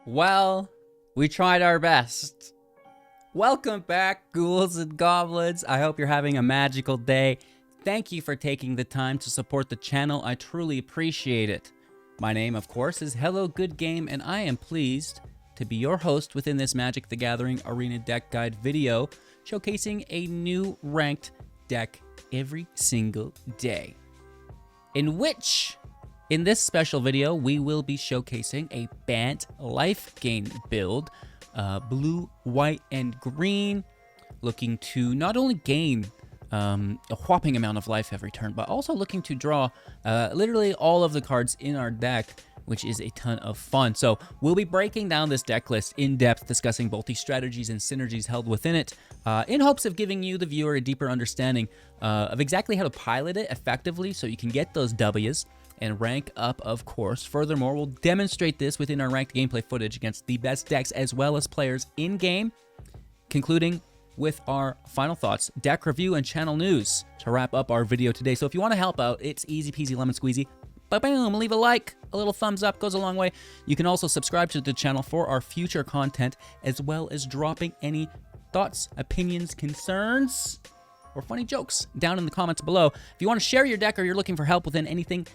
Well, we tried our best. Welcome back, ghouls and goblins. I hope you're having a magical day. Thank you for taking the time to support the channel. I truly appreciate it. My name, of course, is Hello Good Game, and I am pleased to be your host within this Magic the Gathering Arena Deck Guide video, showcasing a new ranked deck every single day. In this special video, we will be showcasing a Bant Lifegain build, blue, white, and green, looking to not only gain a whopping amount of life every turn, but also looking to draw literally all of the cards in our deck, which is a ton of fun. So we'll be breaking down this deck list in depth, discussing both the strategies and synergies held within it, in hopes of giving you, the viewer, a deeper understanding of exactly how to pilot it effectively so you can get those W's and rank up, of course. Furthermore, we'll demonstrate this within our ranked gameplay footage against the best decks as well as players in-game, concluding with our final thoughts, deck review, and channel news to wrap up our video today. So if you want to help out, it's easy peasy lemon squeezy. Ba-boom, leave a like, a little thumbs up goes a long way. You can also subscribe to the channel for our future content, as well as dropping any thoughts, opinions, concerns, or funny jokes down in the comments below. If you want to share your deck or you're looking for help within anything,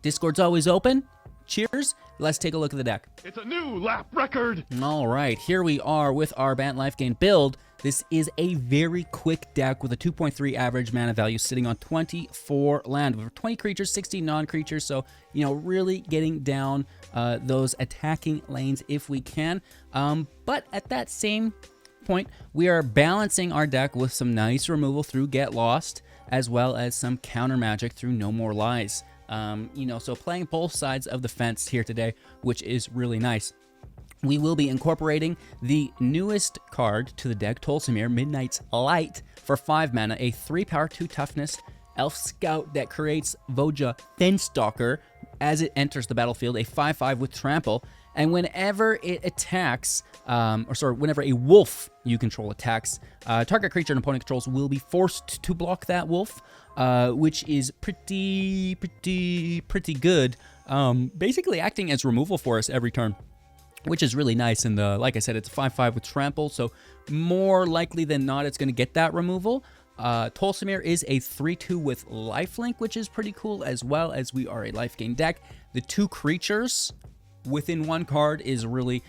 Discord's always open. Cheers. Let's take a look at the deck. It's a new lap record. All right, here we are with our Bant Lifegain build. This is a very quick deck with a 2.3 average mana value, sitting on 24 land with 20 creatures, 60 non-creatures. So, really getting down those attacking lanes if we can. But at that same point, we are balancing our deck with some nice removal through Get Lost, as well as some counter magic through No More Lies. So playing both sides of the fence here today, which is really nice. We will be incorporating the newest card to the deck, Tolsimir, Midnight's Light, for 5 mana, a 3 power, 2 toughness elf scout that creates Voja Fenstalker as it enters the battlefield, a 5/5 with trample. And whenever it attacks, whenever a wolf you control attacks, target creature an opponent controls will be forced to block that wolf, which is pretty good. Basically acting as removal for us every turn, which is really nice. And like I said, it's 5/5 with trample, so more likely than not, it's going to get that removal. Tolsimir is a 3/2 with lifelink, which is pretty cool, as well as we are a life gain deck. The 2 creatures within one card is really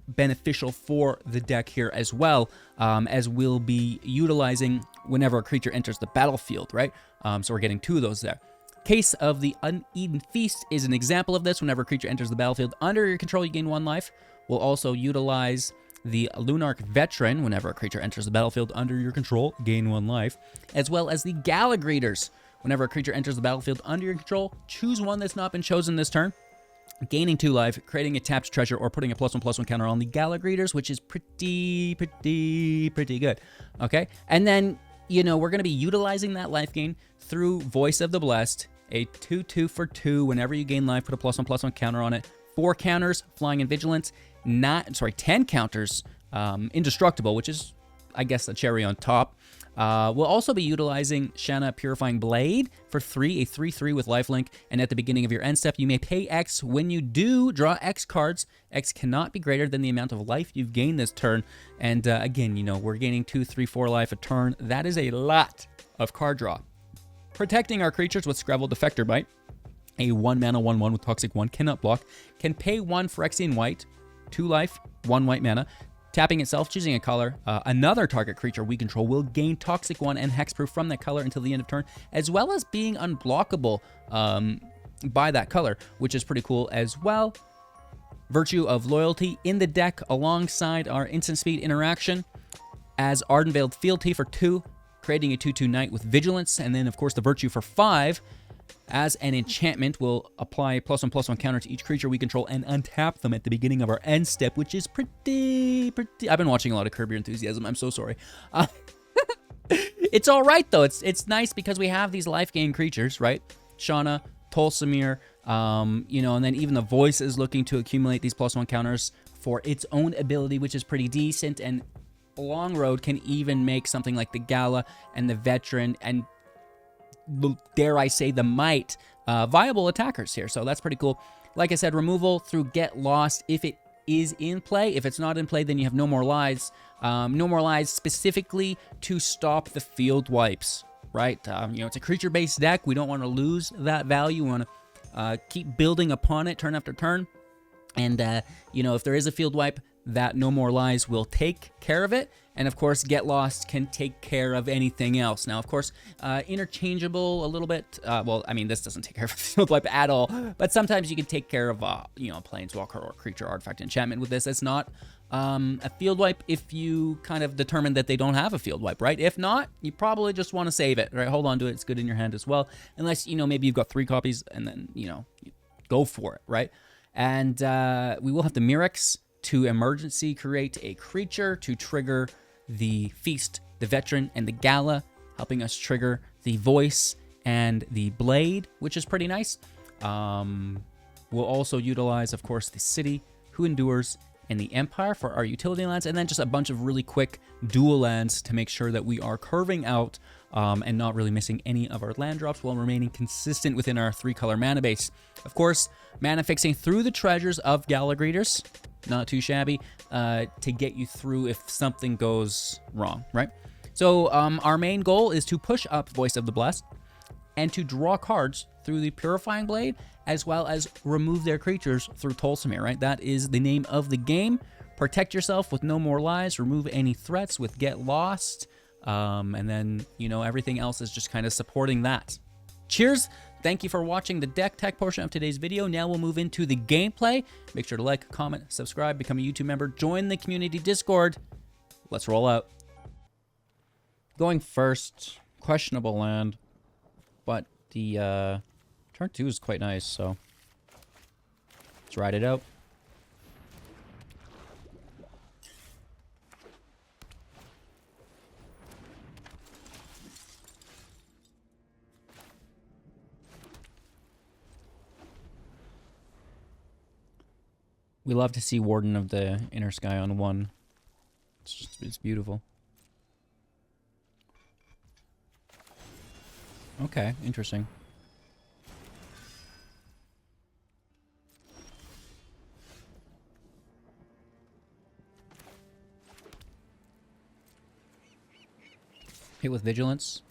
beneficial for the deck here as well, as we'll be utilizing whenever a creature enters the battlefield, right? So we're getting 2 of those there. Case of the Uneaten Feast is an example of this. Whenever a creature enters the battlefield under your control, you gain 1 life. We'll also utilize the Lunarch Veteran. Whenever a creature enters the battlefield under your control, gain 1 life. As well as the Gala Greeters. Whenever a creature enters the battlefield under your control, choose one that's not been chosen this turn, gaining 2 life, creating a tapped treasure, or putting a +1/+1 counter on the Gala Greeters, which is pretty good. Okay? And then, we're going to be utilizing that life gain through Voice of the Blessed, a 2/2 for 2. Whenever you gain life, put a +1/+1 counter on it. 4 counters, Flying and Vigilance. 10 counters, Indestructible, which is, I guess, the cherry on top. We'll also be utilizing Shanna, Purifying Blade for 3, a 3/3 with lifelink. And at the beginning of your end step, you may pay X. When you do draw X cards, X cannot be greater than the amount of life you've gained this turn. And again, we're gaining 2, 3, 4 life a turn. That is a lot of card draw. Protecting our creatures with Scrabble Defector Bite, a 1 mana 1/1 with Toxic 1, cannot block, can pay 1 Phyrexian White, 2 life, 1 white mana. Tapping itself, choosing a color, another target creature we control will gain Toxic 1 and Hexproof from that color until the end of turn, as well as being unblockable by that color, which is pretty cool as well. Virtue of Loyalty in the deck alongside our instant speed interaction as Arden Veiled Fealty for 2, creating a 2/2 Knight with Vigilance, and then of course the Virtue for 5. As an enchantment, we'll apply a +1/+1 counter to each creature we control and untap them at the beginning of our end step, which is pretty... I've been watching a lot of Curb Your Enthusiasm. I'm so sorry. It's all right, though. It's nice because we have these life gain creatures, right? Shanna, Tolsimir, and then even the Voice is looking to accumulate these +1 counters for its own ability, which is pretty decent. And Long Road can even make something like the Gala and the Veteran and, dare I say, the Might viable attackers here. So that's pretty cool. Like I said, removal through Get Lost if it is in play. If it's not in play, then you have No More Lies. No More Lies specifically to stop the field wipes, right? You know, it's a creature-based deck. We don't want to lose that value. We want to keep building upon it turn after turn. And, you know, if there is a field wipe, that No More Lies will take care of it. And, of course, Get Lost can take care of anything else. Now, of course, interchangeable a little bit. Well, I mean, this doesn't take care of a field wipe at all. But sometimes you can take care of, you know, Planeswalker or Creature, Artifact, Enchantment with this. It's not a field wipe if you kind of determine that they don't have a field wipe, right? If not, you probably just want to save it, right? Hold on to it. It's good in your hand as well. Unless, you know, maybe you've got 3 copies and then, you know, go for it, right? And we will have the Mirrex to emergency create a creature to trigger the Feast, the Veteran, and the Gala, helping us trigger the Voice and the Blade, which is pretty nice. We'll also utilize, of course, the City, Who Endures, and the Empire for our utility lands, and then just a bunch of really quick dual lands to make sure that we are curving out and not really missing any of our land drops while remaining consistent within our 3-color mana base. Of course, mana fixing through the treasures of Gala Greeters, not too shabby, to get you through if something goes wrong, right? So our main goal is to push up Voice of the Blessed and to draw cards through the Purifying Blade, as well as remove their creatures through Tolsimir, right? That is the name of the game. Protect yourself with No More Lies, remove any threats with Get Lost, and then, you know, everything else is just kind of supporting that. Cheers! Thank you for watching the deck tech portion of today's video. Now we'll move into the gameplay. Make sure to like, comment, subscribe, become a YouTube member, join the community Discord. Let's roll out. Going first, questionable land, but the turn 2 is quite nice, so let's ride it out. We love to see Warden of the Inner Sky on 1. It's beautiful. Okay, interesting. Hit with Vigilance.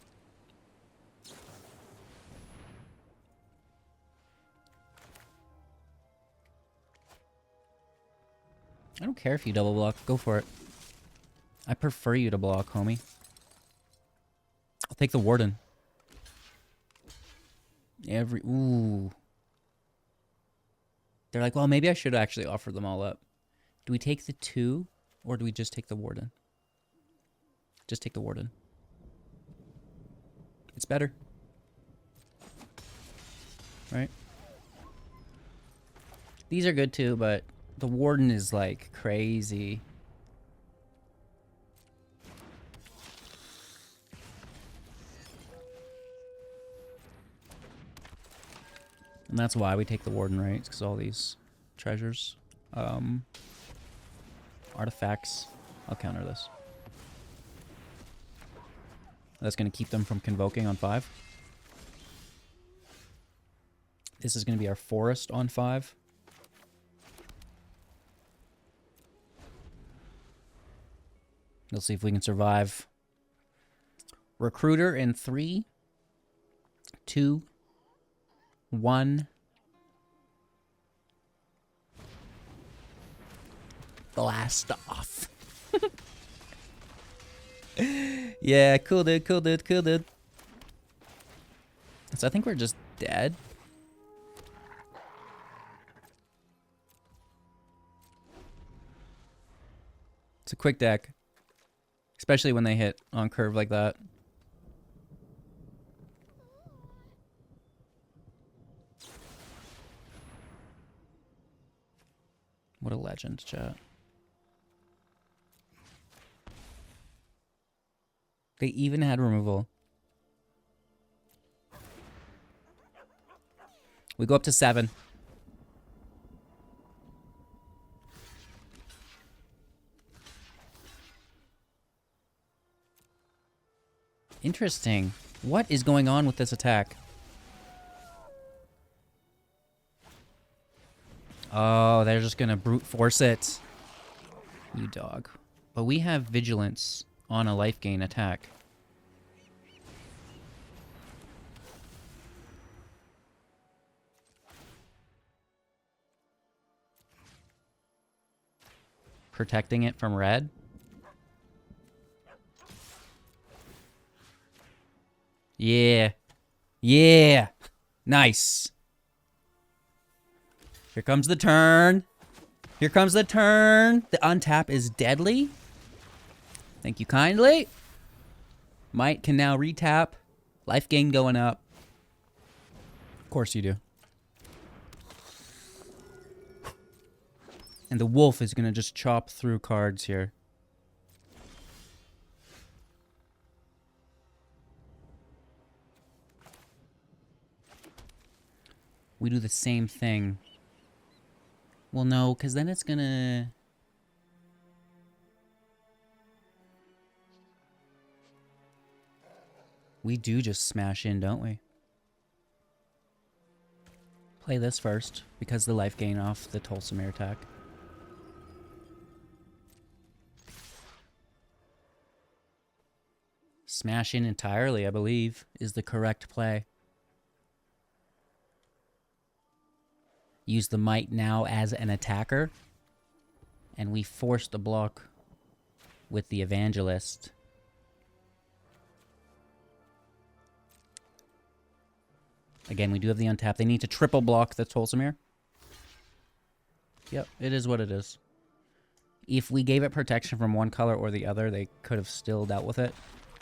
I don't care if you double block. Go for it. I prefer you to block, homie. I'll take the Warden. Ooh. They're like, well, maybe I should actually offer them all up. Do we take the 2, or do we just take the Warden? Just take the Warden. It's better. Right? These are good too, but the Warden is like crazy. And that's why we take the Warden, right? Because all these treasures, artifacts. I'll counter this. That's going to keep them from convoking on 5. This is going to be our forest on 5. Let's see if we can survive. Recruiter in 3, 2, 1. Blast off. Yeah, cool dude, cool dude, cool dude. So I think we're just dead. It's a quick deck. Especially when they hit on curve like that. What a legend, chat. They even had removal. We go up to 7. Interesting. What is going on with this attack? Oh, they're just gonna brute force it. You dog. But we have vigilance on a life gain attack. Protecting it from red. Yeah. Yeah. Nice. Here comes the turn. Here comes the turn. The untap is deadly. Thank you kindly. Might can now retap. Life gain going up. Of course you do. And the wolf is going to just chop through cards here. We do the same thing. Well, no, because then it's going to... We do just smash in, don't we? Play this first, because the life gain off the Tolsimir attack. Smash in entirely, I believe, is the correct play. Use the might now as an attacker. And we force the block with the evangelist. Again, we do have the untap. They need to triple block the Tolsimir. Yep, it is what it is. If we gave it protection from one color or the other, they could have still dealt with it.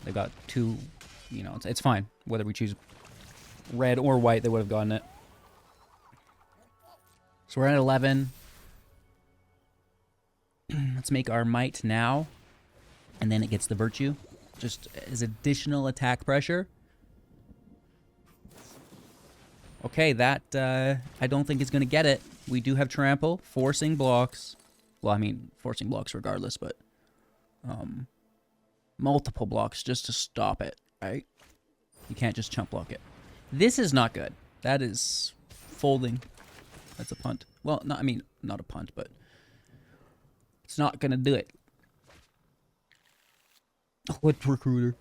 They got two, you know, it's fine. Whether we choose red or white, they would have gotten it. So we're at 11. Let's make our might now. And then it gets the virtue. Just as additional attack pressure. Okay, that I don't think is going to get it. We do have trample, forcing blocks. Well, I mean, forcing blocks regardless, but... multiple blocks just to stop it, right? You can't just chump block it. This is not good. That is folding. That's a punt. Well, I mean, not a punt, but it's not gonna do it. What recruiter?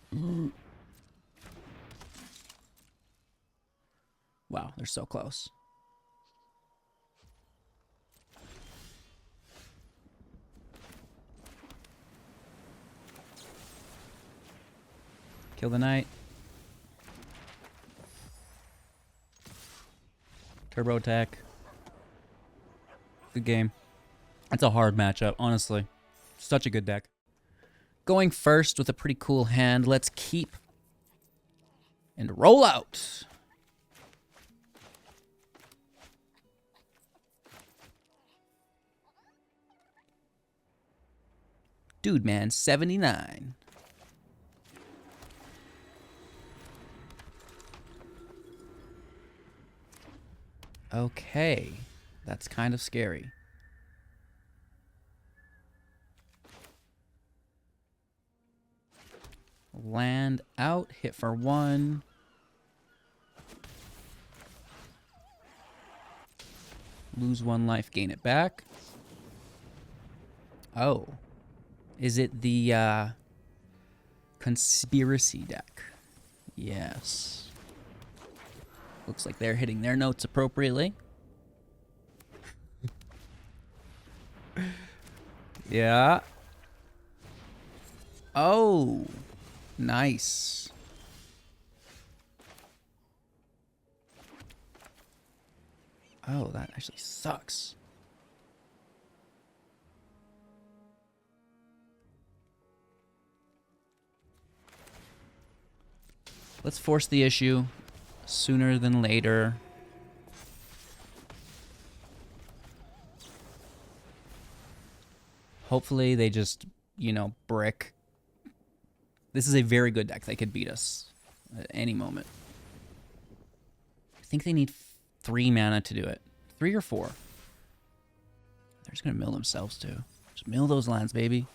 Wow, they're so close. Kill the knight. Turbo attack. Good game. That's a hard matchup, honestly. Such a good deck. Going first with a pretty cool hand. Let's keep and roll out. Dude, man, 79. Okay, that's kind of scary. Land out, hit for 1. Lose 1 life, gain it back. Oh. Is it the conspiracy deck? Yes. Looks like they're hitting their notes appropriately. Yeah. Oh. Nice. Oh, that actually sucks. Let's force the issue sooner than later. Hopefully they just, you know, brick. This is a very good deck. They could beat us at any moment. I think they need 3 mana to do it. 3 or 4. They're just going to mill themselves too. Just mill those lands, baby.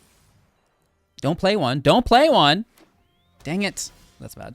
Don't play one. Don't play one. Dang it. That's bad.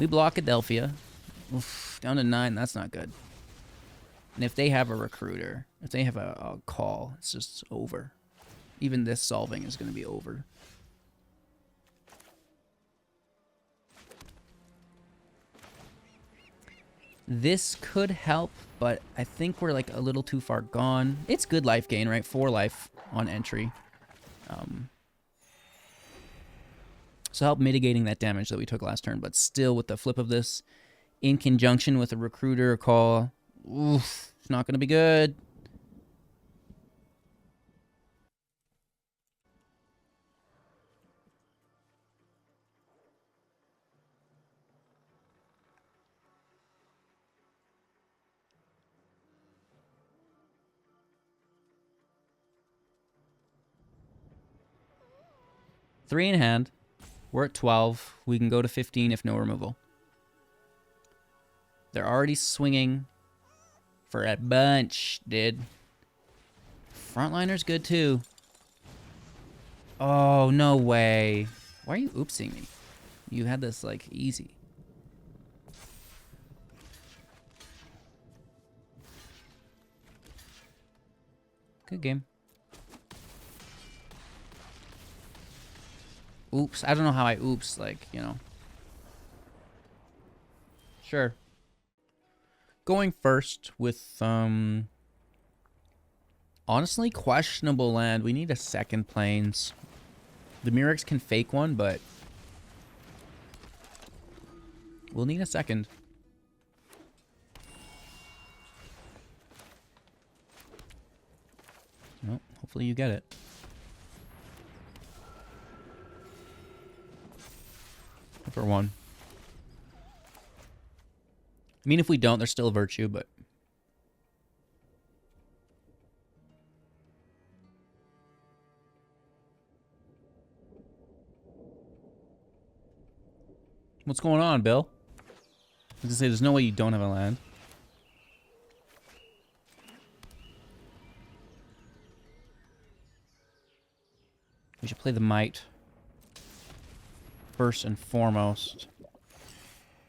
We block Adelphia. Oof, down to 9. That's not good. And if they have a recruiter, if they have a call, it's just over. Even this solving is going to be over. This could help, but I think we're like a little too far gone. It's good life gain, right? 4 life on entry. So help mitigating that damage that we took last turn, but still with the flip of this in conjunction with a recruiter call, oof, it's not going to be good. Three in hand. We're at 12. We can go to 15 if no removal. They're already swinging for a bunch, dude. Frontliner's good too. Oh, no way. Why are you oopsing me? You had this, like, easy. Good game. Oops. I don't know how I oops, like, you know. Sure. Going first with, honestly, questionable land. We need a second plains. The Murex can fake one, but we'll need a second. Well, hopefully you get it. For one. I mean, if we don't, there's still a virtue, but... What's going on, Bill? I was gonna say, there's no way you don't have a land. We should play the Might. First and foremost.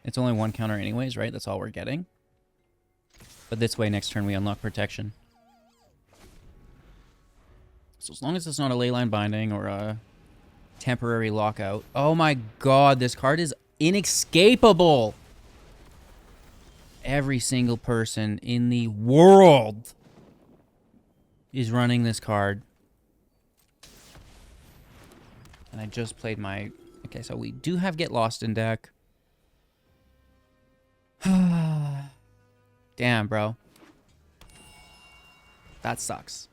It's only one counter anyways, right? That's all we're getting. But this way, next turn, we unlock protection. So as long as it's not a leyline binding or a temporary lockout. Oh my god, this card is inescapable! Every single person in the world is running this card. And I just played my... Okay, so we do have Get Lost in deck. Damn, bro. That sucks.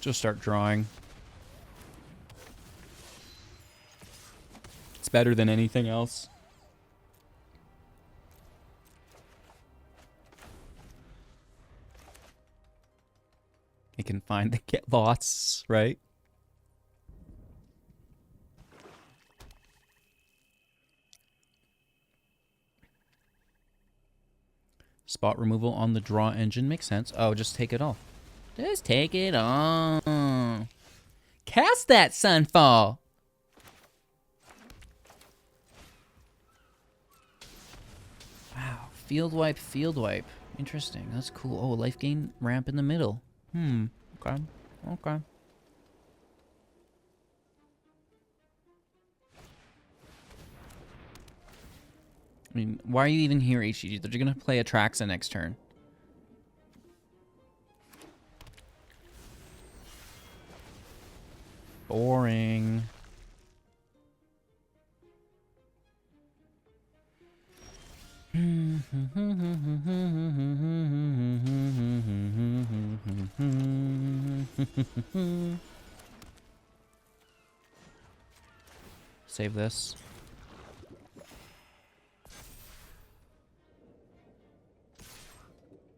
Just start drawing. It's better than anything else. You can find the Get Losts, right? Spot removal on the draw engine makes sense. Oh, just take it all. Just take it all. Cast that Sunfall. Wow. Field wipe, field wipe. Interesting. That's cool. Oh, life gain ramp in the middle. Okay. Okay. I mean, why are you even here, HGG? They're gonna play Atraxa next turn. Boring. Save this.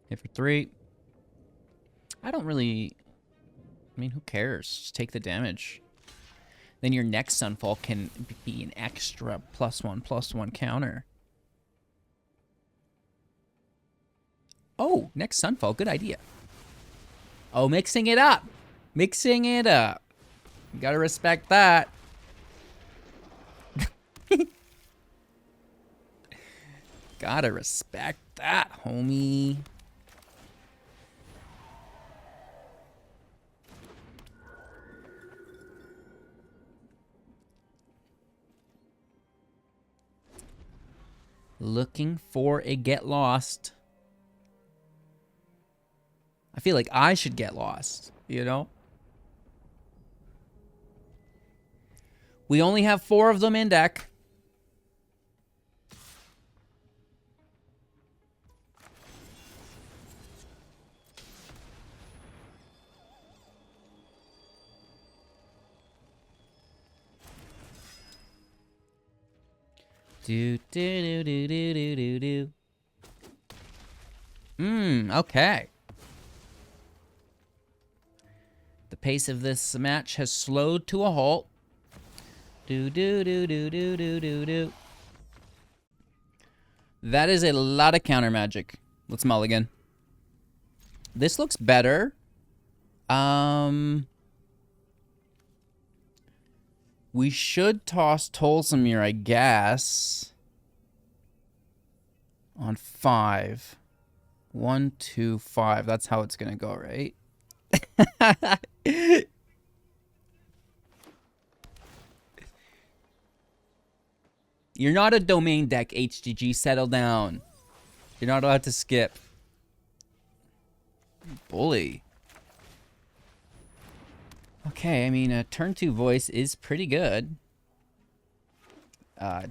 Hit for 3. I don't really... I mean, who cares? Just take the damage. then your next Sunfall can be an extra +1/+1 counter. Oh, next Sunfall, good idea. Oh, mixing it up. Mixing it up. You gotta respect that. Gotta respect that, homie. Looking for a get lost. I feel like I should get lost, you know? We only have 4 of them in deck. Do do do do do do do do. Okay. The pace of this match has slowed to a halt. Do do do do do do do do. That is a lot of counter magic. Let's mulligan. This looks better. We should toss Tolsimir, I guess. On 5. 1, 2, 5. That's how it's gonna go, right? You're not a domain deck, HGG. Settle down. You're not allowed to skip. Bully. Okay, I mean, a turn 2 voice is pretty good.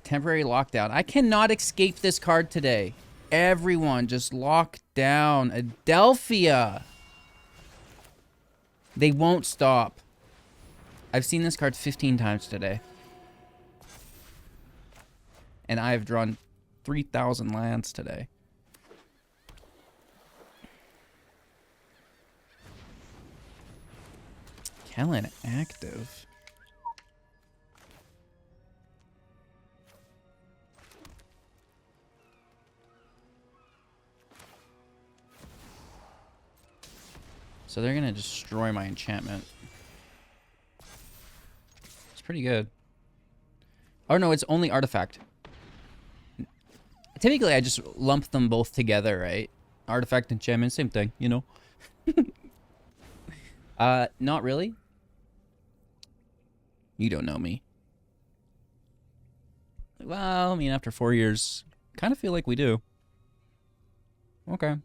Temporary lockdown. I cannot escape this card today. Everyone just lock down. Adelphia. They won't stop. I've seen this card 15 times today. And I've drawn 3,000 lands today. Kellen active. So they're gonna destroy my enchantment. It's pretty good. Oh no, it's only artifact. Typically I just lump them both together, right? Artifact, enchantment, same thing, you know? Not really. You don't know me. Well, I mean, after 4 years, kind of feel like we do. Okay.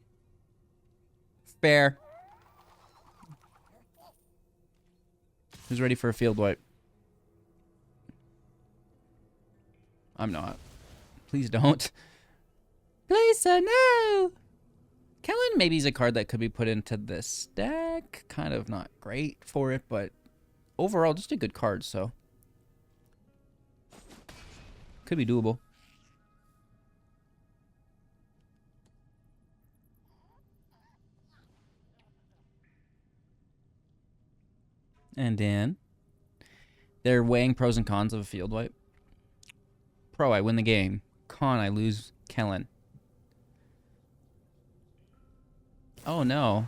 Fair. Who's ready for a field wipe? I'm not. Please don't. Please, sir, no! Kellen maybe is a card that could be put into this deck. Kind of not great for it, but overall, just a good card, so. Could be doable. And then they're weighing pros and cons of a field wipe. Pro, I win the game. Con, I lose Kellen. Oh no.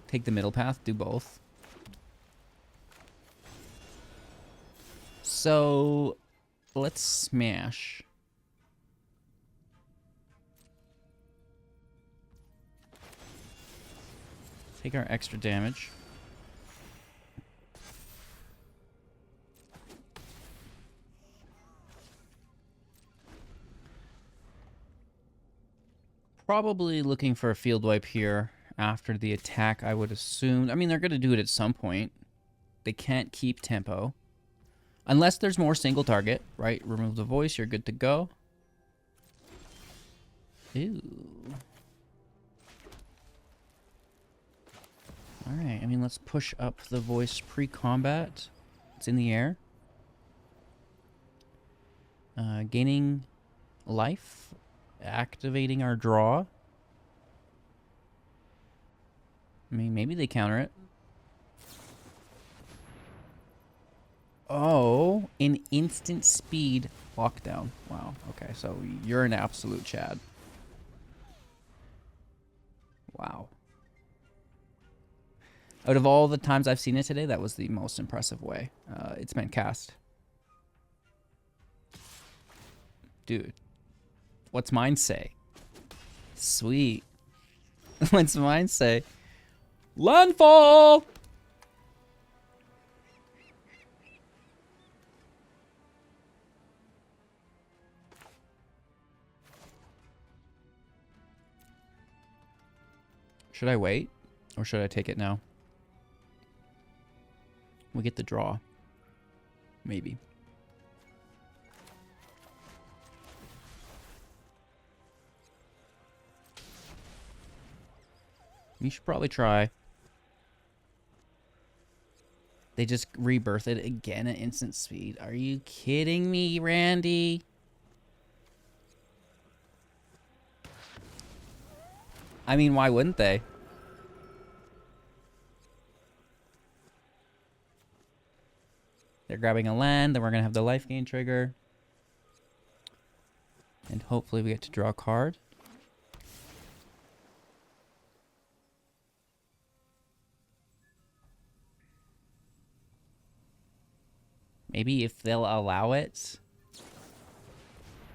Take the middle path, do both. So let's smash. Take our extra damage. Probably looking for a field wipe here after the attack, I would assume. I mean, they're going to do it at some point. They can't keep tempo. Unless there's more single target, right? Remove the voice, you're good to go. Ew. Alright, I mean, let's push up the voice pre-combat. It's in the air. Gaining life. Activating our draw. I mean, maybe they counter it. Oh, an instant speed lockdown. Wow. Okay, so you're an absolute Chad. Wow. Out of all the times I've seen it today, that was the most impressive way it's been cast. Dude, what's mine say? Sweet. What's mine say? Landfall! Should I wait? Or should I take it now? We get the draw. Maybe. You should probably try. They just rebirth it again at instant speed. Are you kidding me, Randy? I mean, why wouldn't they? They're grabbing a land, then we're going to have the life gain trigger. And hopefully we get to draw a card. Maybe if they'll allow it.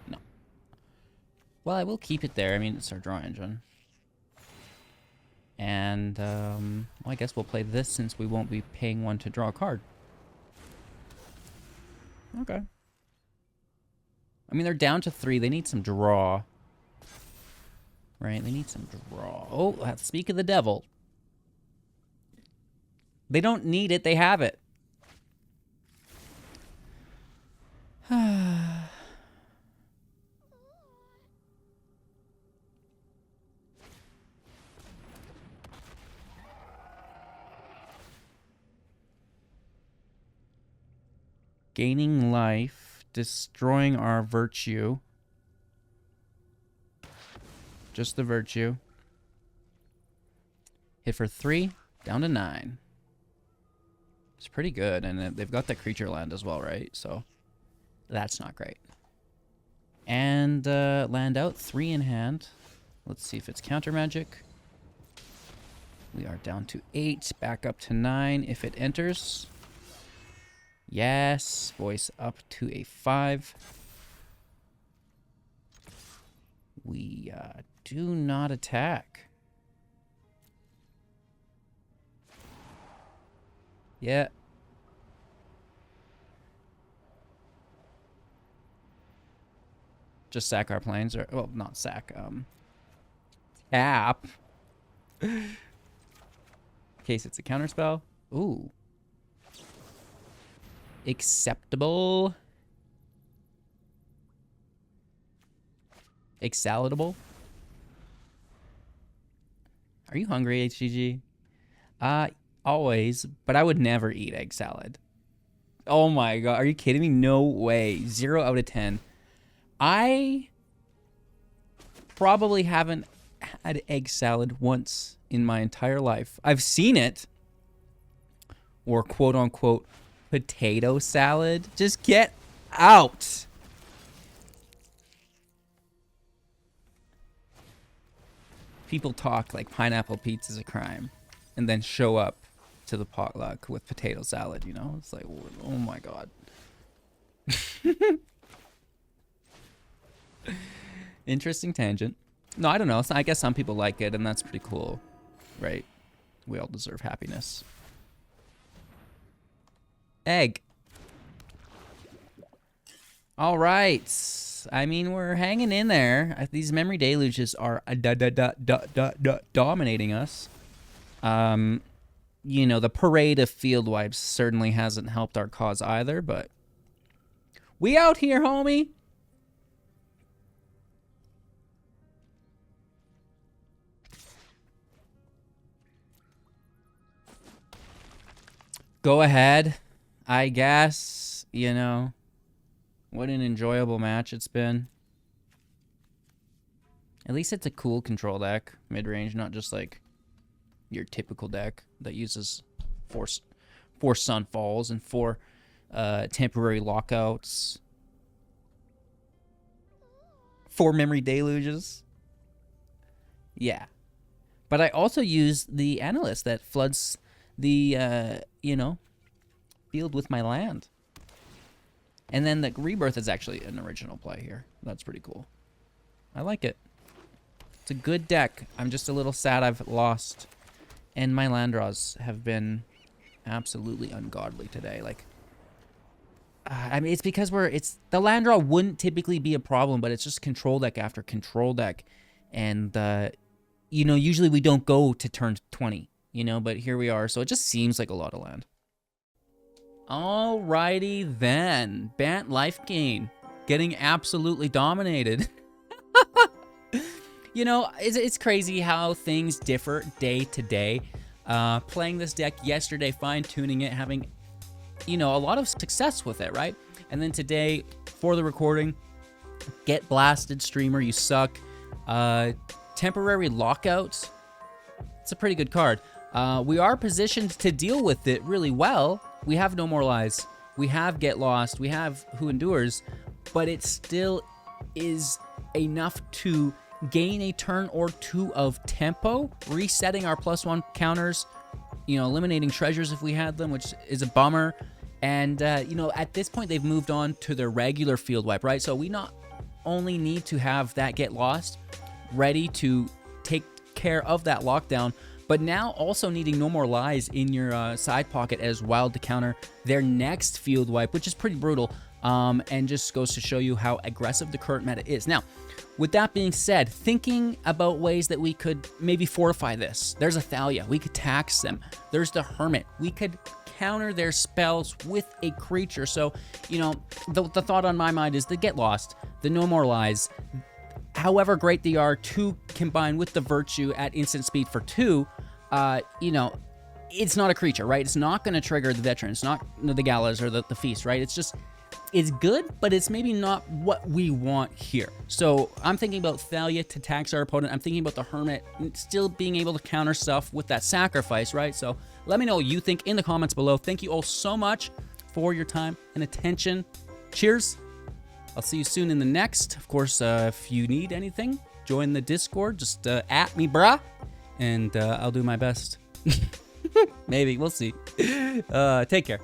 No. Well, I will keep it there. I mean, it's our draw engine. And, well, I guess we'll play this since we won't be paying one to draw a card. Okay. I mean, they're down to 3. They need some draw. Right? They need some draw. Oh, speak of the devil. They don't need it. They have it. Gaining life, destroying our virtue. Just the virtue. Hit for 3, down to 9. It's pretty good, and they've got the creature land as well, right? So that's not great. And land out, 3 in hand. Let's see if it's counter magic. We are down to 8, back up to 9 if it enters. Yes, voice up to a 5. We do not attack. Yeah. Just sack our planes, or, well, not sack, tap. In case it's a counterspell. Ooh. Acceptable. Exsalatable. Are you hungry, HGG? Always, but I would never eat egg salad. Oh my god, are you kidding me? No way. 0 out of 10. I probably haven't had egg salad once in my entire life. I've seen it. Or quote unquote potato salad. Just get out. People talk like pineapple pizza's a crime and then show up to the potluck with potato salad, you know? It's like, oh my god. Interesting tangent. No, I don't know. I guess some people like it, and that's pretty cool, right? We all deserve happiness. Egg. All right. I mean, we're hanging in there. These memory deluges are dominating us. You know, the parade of field wipes certainly hasn't helped our cause either, but we out here, homie. Go ahead, I guess. You know, what an enjoyable match it's been. At least it's a cool control deck, mid-range, not just like, your typical deck that uses four Sunfalls and 4 temporary lockouts, 4 memory deluges. Yeah. But I also use the Analyst that floods the, field with my land. And then the Rebirth is actually an original play here. That's pretty cool. I like it. It's a good deck. I'm just a little sad I've lost. And my land draws have been absolutely ungodly today. Like, I mean, it's because the land draw wouldn't typically be a problem, but it's just control deck after control deck. And, usually we don't go to turn 20, but here we are. So it just seems like a lot of land. Alrighty then. Bant Lifegain getting absolutely dominated. It's crazy how things differ day to day. Playing this deck yesterday, fine-tuning it, having, a lot of success with it, right? And then today, for the recording, get blasted, streamer, you suck. Temporary lockout. It's a pretty good card. We are positioned to deal with it really well. We have No More Lies. We have Get Lost. We have Who Endures. But it still is enough to gain a turn or 2 of tempo, resetting our +1 counters, eliminating treasures if we had them, which is a bummer. And, at this point, they've moved on to their regular field wipe, right? So we not only need to have that Get Lost ready to take care of that lockdown, but now also needing No More Lies in your side pocket as well to counter their next field wipe, which is pretty brutal, and just goes to show you how aggressive the current meta is. Now, with that being said, thinking about ways that we could maybe fortify this. There's a Thalia. We could tax them. There's the Hermit. We could counter their spells with a creature. So, the thought on my mind is the Get Lost, the No More Lies. However great they are, 2 combined with the Virtue at instant speed for 2, it's not a creature, right? It's not going to trigger the Veteran. It's not the Galas or the Feast, right? It's good, but it's maybe not what we want here. So I'm thinking about Thalia to tax our opponent. I'm thinking about the Hermit still being able to counter stuff with that sacrifice, right? So let me know what you think in the comments below. Thank you all so much for your time and attention. Cheers. I'll see you soon in the next. Of course, if you need anything, join the Discord. Just at me, brah. And I'll do my best. Maybe. We'll see. Take care.